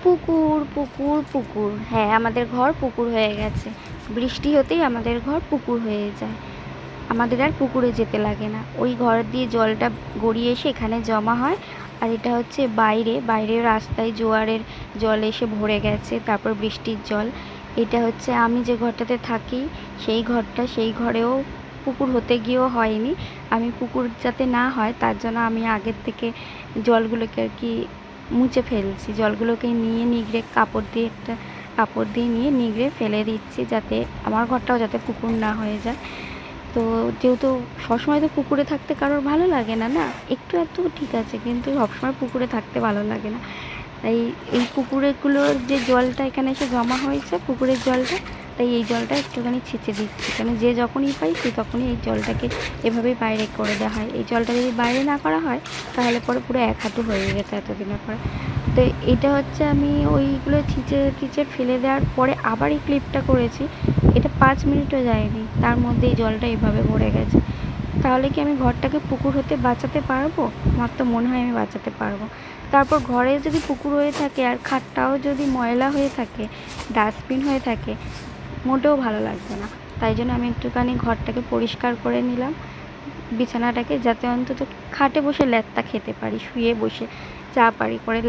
পুকুর, পুকুর, পুকুর। হ্যাঁ, আমাদের ঘর পুকুর হয়ে গেছে। বৃষ্টি হতেই আমাদের ঘর পুকুর হয়ে যায়। আমাদের আর পুকুরে যেতে লাগে না। ওই ঘর দিয়ে জলটা গড়িয়ে এসে এখানে জমা হয়। আর এটা হচ্ছে বাইরের রাস্তায় জোয়ারের জল এসে ভরে গেছে, তারপর বৃষ্টির জল। এটা হচ্ছে আমি যে ঘরটাতে থাকি সেই ঘরেও পুকুর হতে গিয়েও হয়নি। আমি পুকুর যাতে না হয় তার জন্য আমি আগের থেকে জলগুলোকে আর কি মুছে ফেলছি। জলগুলোকে নিয়ে নিগড়ে কাপড় দিয়ে নিয়ে নিগড়ে ফেলে দিচ্ছি, যাতে আমার ঘরটাও যাতে পুকুর না হয়ে যায়। তো যেহেতু সবসময় তো পুকুরে থাকতে কারোর ভালো লাগে না, না? একটু আধটু ঠিক আছে, কিন্তু সবসময় পুকুরে থাকতে ভালো লাগে না। তাই এই পুকুরগুলোর যে জলটা এখানে এসে জমা হয়েছে, পুকুরের জলটা, তাই এই জলটা একটুখানি ছেঁচে দিচ্ছি। কেন যে যখনই পাই সে তখনই এই জলটাকে এভাবেই বাইরে করে দেওয়া হয়। এই জলটা যদি বাইরে না করা হয় তাহলে পরে পুরো এক হাঁটু হয়ে যেত এতদিনের পরে। তো এটা হচ্ছে আমি ওইগুলো ছিঁচে ফেলে দেওয়ার পরে আবার এই ক্লিপটা করেছি। এটা 5 মিনিটও যায়নি, তার মধ্যে এই জলটা এভাবে ভরে গেছে। তাহলে কি আমি ঘরটাকে পুকুর হতে বাঁচাতে পারবো? আমার তো মনে হয় আমি বাঁচাতে পারবো। তারপর ঘরে যদি পুকুর হয়ে থাকে আর খাটটাও যদি ময়লা হয়ে থাকে, ডাস্টবিন হয়ে থাকে, মোটেও ভালো লাগবে না। তাই জন্য আমি একটুখানি ঘরটাকে পরিষ্কার করে নিলাম, বিছানাটাকে, যাতে অন্তত খাটে বসে ল্যাত্তা খেতে পারি, শুয়ে বসে চা পারি করে